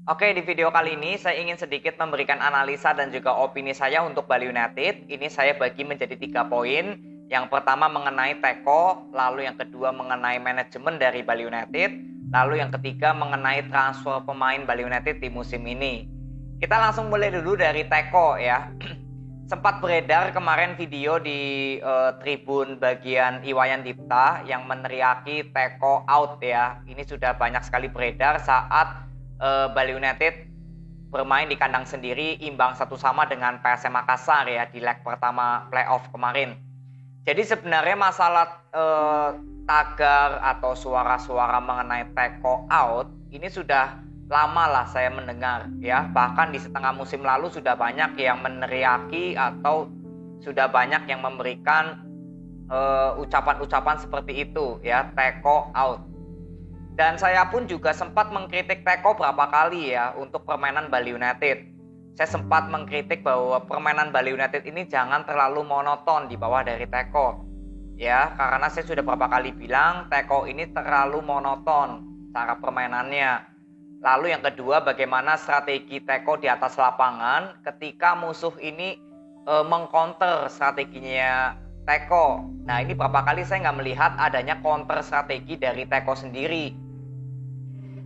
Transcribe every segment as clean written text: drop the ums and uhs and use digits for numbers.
Oke, di video kali ini saya ingin sedikit memberikan analisa dan juga opini saya untuk Bali United. Ini saya bagi menjadi 3 poin. Yang pertama mengenai Teko, lalu yang kedua mengenai manajemen dari Bali United, lalu yang ketiga mengenai transfer pemain Bali United di musim ini. Kita langsung mulai dulu dari Teko ya. Sempat beredar kemarin video di tribun bagian Iwayan Dipta yang meneriaki Teko out ya. Ini sudah banyak sekali beredar saat Bali United bermain di kandang sendiri imbang 1-1 dengan PSM Makassar ya di leg pertama playoff kemarin. Jadi sebenarnya masalah tagar atau suara-suara mengenai Teko out ini sudah lama lah saya mendengar ya. Bahkan di setengah musim lalu sudah banyak yang meneriaki atau sudah banyak yang memberikan ucapan-ucapan seperti itu ya, Teko out. Dan saya pun juga sempat mengkritik Teko berapa kali ya untuk permainan Bali United. Saya sempat mengkritik bahwa permainan Bali United ini jangan terlalu monoton di bawah dari Teko. Ya, karena saya sudah berapa kali bilang Teko ini terlalu monoton cara permainannya. Lalu yang kedua, bagaimana strategi Teko di atas lapangan ketika musuh ini mengcounter strateginya Teko. Nah, ini berapa kali saya nggak melihat adanya counter strategi dari Teko sendiri.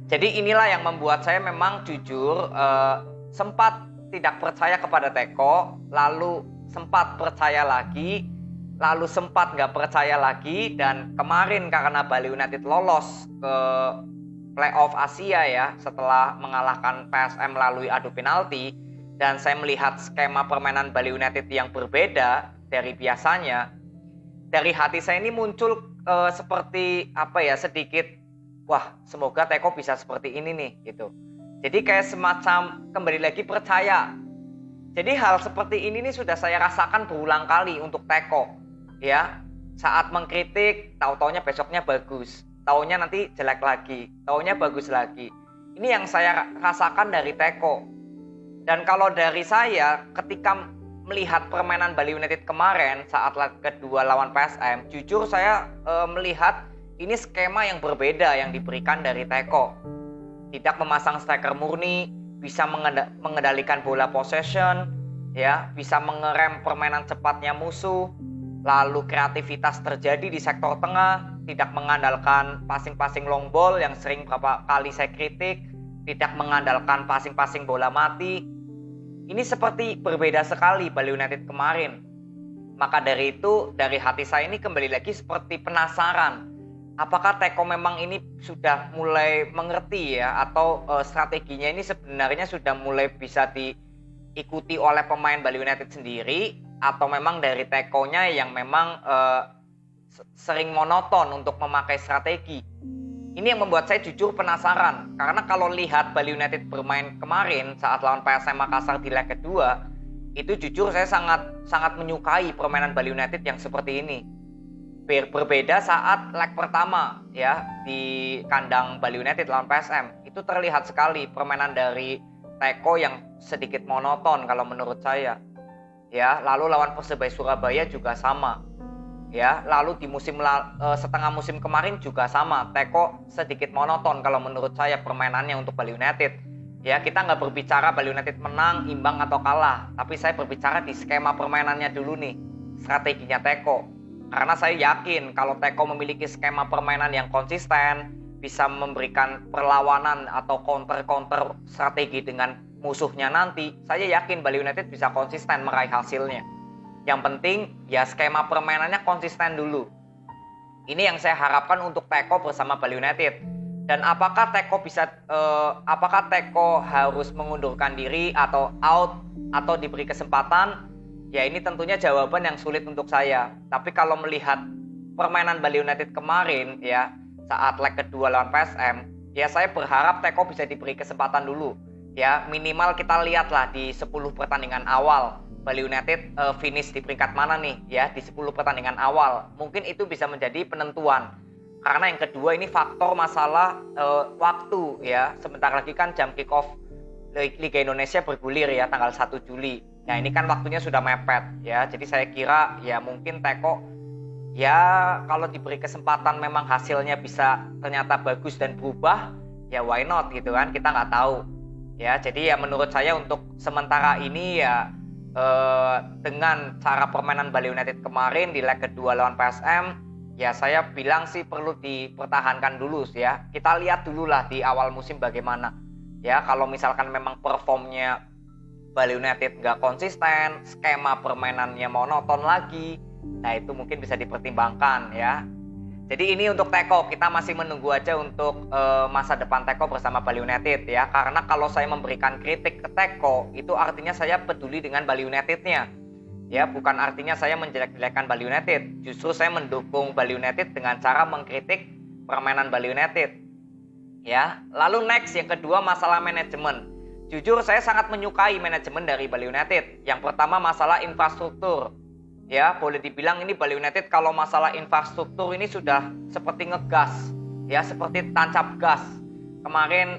Jadi inilah yang membuat saya memang jujur sempat tidak percaya kepada Teko, lalu sempat percaya lagi, lalu sempat nggak percaya lagi, dan kemarin karena Bali United lolos ke playoff Asia ya setelah mengalahkan PSM melalui adu penalti, dan saya melihat skema permainan Bali United yang berbeda dari biasanya, dari hati saya ini muncul seperti apa ya, sedikit wah, semoga Teko bisa seperti ini nih gitu. Jadi kayak semacam kembali lagi percaya. Jadi hal seperti ini nih sudah saya rasakan berulang kali untuk Teko ya. Saat mengkritik, tahu-taunya besoknya bagus, taunya nanti jelek lagi, taunya bagus lagi. Ini yang saya rasakan dari Teko. Dan kalau dari saya ketika melihat permainan Bali United kemarin saat leg kedua lawan PSM, jujur saya melihat ini skema yang berbeda yang diberikan dari Teko. Tidak memasang striker murni, bisa mengendalikan bola possession, ya, bisa mengerem permainan cepatnya musuh, lalu kreativitas terjadi di sektor tengah, tidak mengandalkan passing-passing long ball yang sering beberapa kali saya kritik, tidak mengandalkan passing-passing bola mati. Ini seperti berbeda sekali Bali United kemarin. Maka dari itu, dari hati saya ini kembali lagi seperti penasaran. Apakah Teko memang ini sudah mulai mengerti ya, atau strateginya ini sebenarnya sudah mulai bisa diikuti oleh pemain Bali United sendiri, atau memang dari Tekonya yang memang sering monoton untuk memakai strategi. Ini yang membuat saya jujur penasaran, karena kalau lihat Bali United bermain kemarin saat lawan PSM Makassar di leg kedua, itu jujur saya sangat menyukai permainan Bali United yang seperti ini. Berbeda saat leg pertama ya di kandang Bali United lawan PSM, itu terlihat sekali permainan dari Teko yang sedikit monoton kalau menurut saya ya. Lalu lawan Persebaya Surabaya juga sama ya, lalu di setengah musim kemarin juga sama, Teko sedikit monoton kalau menurut saya permainannya untuk Bali United ya. Kita nggak berbicara Bali United menang, imbang atau kalah, tapi saya berbicara di skema permainannya dulu nih, strateginya Teko. Karena saya yakin kalau Teko memiliki skema permainan yang konsisten, bisa memberikan perlawanan atau counter-counter strategi dengan musuhnya nanti, saya yakin Bali United bisa konsisten meraih hasilnya. Yang penting ya skema permainannya konsisten dulu. Ini yang saya harapkan untuk Teko bersama Bali United. Dan apakah Teko harus mengundurkan diri atau out atau diberi kesempatan? Ya ini tentunya jawaban yang sulit untuk saya. Tapi kalau melihat permainan Bali United kemarin ya saat leg kedua lawan PSM, ya saya berharap Teko bisa diberi kesempatan dulu. Ya minimal kita lihatlah di 10 pertandingan awal Bali United finish di peringkat mana nih ya di 10 pertandingan awal. Mungkin itu bisa menjadi penentuan. Karena yang kedua ini faktor masalah waktu ya. Sebentar lagi kan jam kick off Liga Indonesia bergulir ya tanggal 1 Juli. Nah ini kan waktunya sudah mepet ya. Jadi saya kira ya mungkin Teko ya kalau diberi kesempatan memang hasilnya bisa ternyata bagus dan berubah, ya why not gitu kan, kita nggak tahu Ya, jadi ya menurut saya untuk sementara ini ya dengan cara permainan Bali United kemarin di leg kedua lawan PSM, ya saya bilang sih perlu dipertahankan dulu ya. Kita lihat dulu lah di awal musim bagaimana. Ya, kalau misalkan memang performnya Bali United nggak konsisten, skema permainannya monoton lagi, nah itu mungkin bisa dipertimbangkan ya. Jadi ini untuk Teko, kita masih menunggu aja untuk masa depan Teko bersama Bali United ya. Karena kalau saya memberikan kritik ke Teko, itu artinya saya peduli dengan Bali United-nya. Ya, bukan artinya saya menjelek-jelekan Bali United. Justru saya mendukung Bali United dengan cara mengkritik permainan Bali United. Ya, lalu next yang kedua masalah manajemen. Jujur saya sangat menyukai manajemen dari Bali United. Yang pertama masalah infrastruktur. Ya, boleh dibilang ini Bali United kalau masalah infrastruktur ini sudah seperti ngegas, ya seperti tancap gas. Kemarin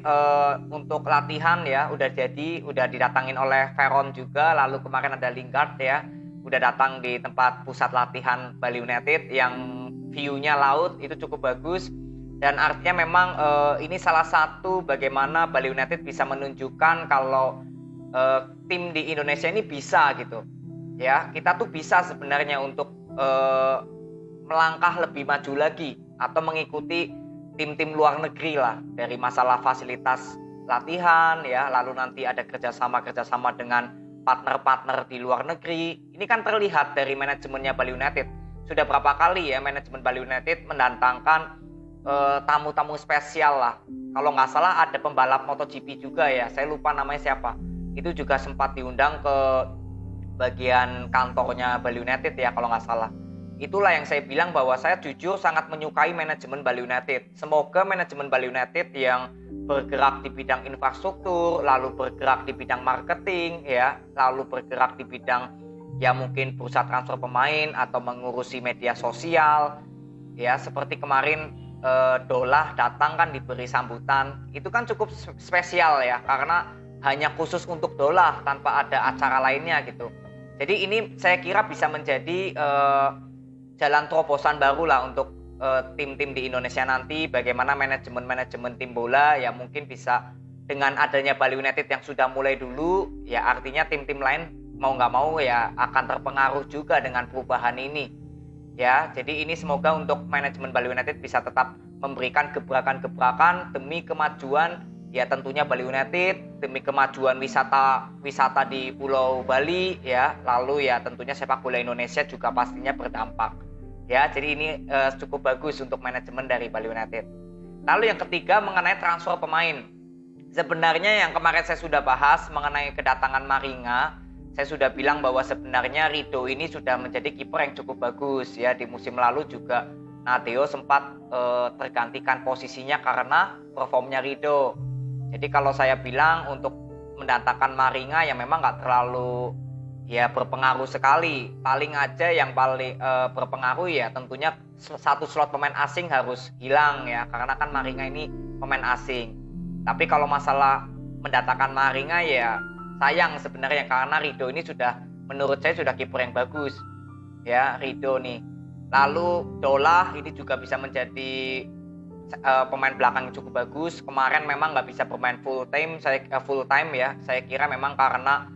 untuk latihan ya udah didatangin oleh Veron juga, lalu kemarin ada Lingard ya, udah datang di tempat pusat latihan Bali United yang view-nya laut itu cukup bagus. Dan artinya memang ini salah satu bagaimana Bali United bisa menunjukkan kalau tim di Indonesia ini bisa gitu. Ya, kita tuh bisa sebenarnya untuk melangkah lebih maju lagi atau mengikuti tim-tim luar negeri lah dari masalah fasilitas latihan ya, lalu nanti ada kerjasama dengan partner-partner di luar negeri. Ini kan terlihat dari manajemennya Bali United. Sudah berapa kali ya manajemen Bali United mendatangkan tamu-tamu spesial lah. Kalau nggak salah ada pembalap MotoGP juga ya, saya lupa namanya siapa. Itu juga sempat diundang ke bagian kantornya Bali United ya kalau nggak salah. Itulah yang saya bilang bahwa saya jujur sangat menyukai manajemen Bali United. Semoga manajemen Bali United yang bergerak di bidang infrastruktur, lalu bergerak di bidang marketing ya, lalu bergerak di bidang ya mungkin bursa transfer pemain atau mengurusi media sosial ya, seperti kemarin Dolah datang kan diberi sambutan. Itu kan cukup spesial ya, karena hanya khusus untuk Dolah tanpa ada acara lainnya gitu. Jadi ini saya kira bisa menjadi jalan terobosan baru lah untuk tim-tim di Indonesia nanti. Bagaimana manajemen tim bola ya mungkin bisa dengan adanya Bali United yang sudah mulai dulu, ya artinya tim-tim lain mau nggak mau ya akan terpengaruh juga dengan perubahan ini. Ya, jadi ini semoga untuk manajemen Bali United bisa tetap memberikan gebrakan-gebrakan demi kemajuan ya tentunya Bali United, demi kemajuan wisata di Pulau Bali ya, lalu ya tentunya sepak bola Indonesia juga pastinya berdampak ya. Jadi ini cukup bagus untuk manajemen dari Bali United. Lalu yang ketiga mengenai transfer pemain. Sebenarnya yang kemarin saya sudah bahas mengenai kedatangan Maringa, saya sudah bilang bahwa sebenarnya Rido ini sudah menjadi kiper yang cukup bagus ya. Di musim lalu juga Nadeo sempat tergantikan posisinya karena performnya Rido. Jadi kalau saya bilang untuk mendatangkan Maringa yang memang nggak terlalu ya berpengaruh sekali. Paling aja yang paling berpengaruh ya tentunya satu slot pemain asing harus hilang ya, karena kan Maringa ini pemain asing. Tapi kalau masalah mendatangkan Maringa ya sayang sebenarnya karena Rido ini sudah menurut saya sudah kiper yang bagus ya, Rido nih. Lalu Dolah ini juga bisa menjadi pemain belakang yang cukup bagus. Kemarin memang nggak bisa bermain full time ya. Saya kira memang karena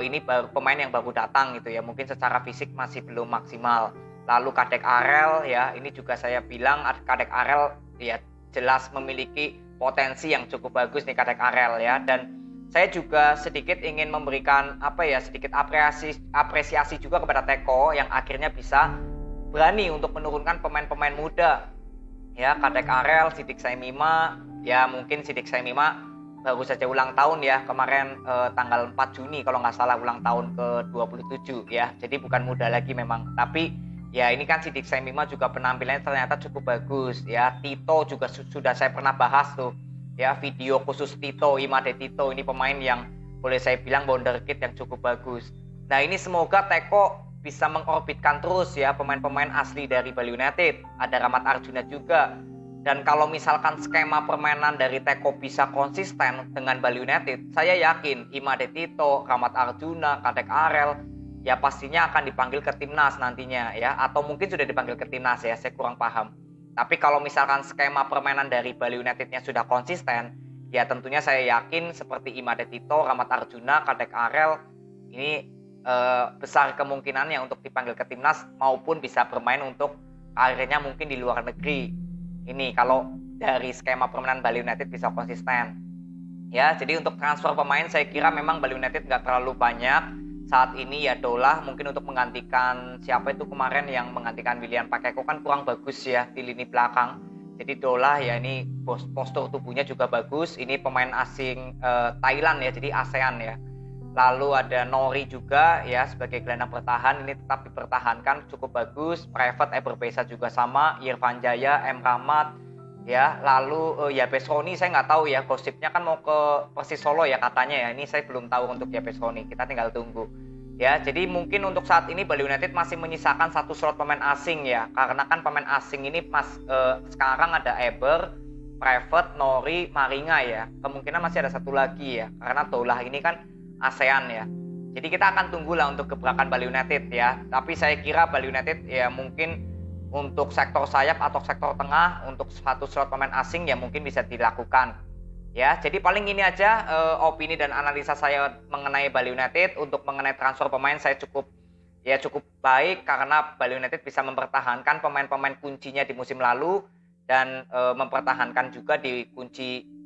ini baru pemain yang baru datang gitu ya. Mungkin secara fisik masih belum maksimal. Lalu Kadek Arel ya, ini juga saya bilang Kadek Arel ya jelas memiliki potensi yang cukup bagus nih Kadek Arel ya. Dan saya juga sedikit ingin memberikan sedikit apresiasi juga kepada Teko yang akhirnya bisa berani untuk menurunkan pemain-pemain muda. Ya, Kadek Arel, Sidik Saimima, ya mungkin Sidik Saimima baru saja ulang tahun ya, kemarin tanggal 4 Juni kalau nggak salah ulang tahun ke-27 ya, jadi bukan muda lagi memang. Tapi ya ini kan Sidik Saimima juga penampilannya ternyata cukup bagus ya. Tito juga sudah saya pernah bahas tuh ya, video khusus Tito, Imade Tito, ini pemain yang boleh saya bilang wonderkid yang cukup bagus. Nah ini semoga Teko bisa mengorbitkan terus ya pemain-pemain asli dari Bali United. Ada Rahmat Arjuna juga. Dan kalau misalkan skema permainan dari Teko bisa konsisten dengan Bali United, saya yakin Imade Tito, Rahmat Arjuna, Kadek Arel ya pastinya akan dipanggil ke timnas nantinya ya, atau mungkin sudah dipanggil ke timnas ya, saya kurang paham. Tapi kalau misalkan skema permainan dari Bali United-nya sudah konsisten, Ya tentunya saya yakin seperti Imade Tito, Rahmat Arjuna, Kadek Arel ini besar kemungkinannya untuk dipanggil ke timnas maupun bisa bermain untuk karirnya mungkin di luar negeri. Ini kalau dari skema permainan Bali United bisa konsisten. Ya, jadi untuk transfer pemain saya kira memang Bali United nggak terlalu banyak. Saat ini ya Dolah mungkin untuk menggantikan siapa itu kemarin yang menggantikan William Pakeko kan kurang bagus ya di lini belakang. Jadi Dolah ya ini postur tubuhnya juga bagus. Ini pemain asing Thailand ya, jadi ASEAN ya. Lalu ada Nori juga ya sebagai gelandang bertahan, ini tetap dipertahankan cukup bagus. Private Eberbesa juga sama, Irfan Jaya, M Rahmat ya. Lalu Yabes Roni saya nggak tahu ya, gosipnya kan mau ke Persis Solo ya katanya ya. Ini saya belum tahu untuk Yabes Roni, kita tinggal tunggu. Ya, jadi mungkin untuk saat ini Bali United masih menyisakan satu slot pemain asing ya. Karena kan pemain asing ini sekarang ada Eber, Private, Nori, Maringa ya. Kemungkinan masih ada satu lagi ya. Karena Dolah ini kan ASEAN ya. Jadi kita akan tunggulah untuk gebrakan Bali United ya. Tapi saya kira Bali United ya mungkin untuk sektor sayap atau sektor tengah untuk satu slot pemain asing ya mungkin bisa dilakukan. Ya, jadi paling ini aja opini dan analisa saya mengenai Bali United. Untuk mengenai transfer pemain saya cukup baik karena Bali United bisa mempertahankan pemain-pemain kuncinya di musim lalu dan mempertahankan juga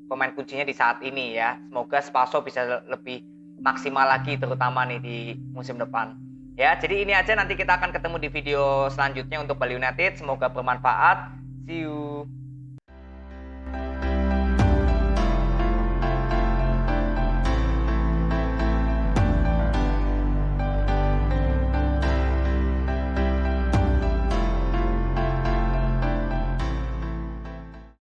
pemain kuncinya di saat ini ya. Semoga Spaso bisa lebih maksimal lagi terutama nih di musim depan. Ya, jadi ini aja, nanti kita akan ketemu di video selanjutnya untuk Bali United. Semoga bermanfaat. See you.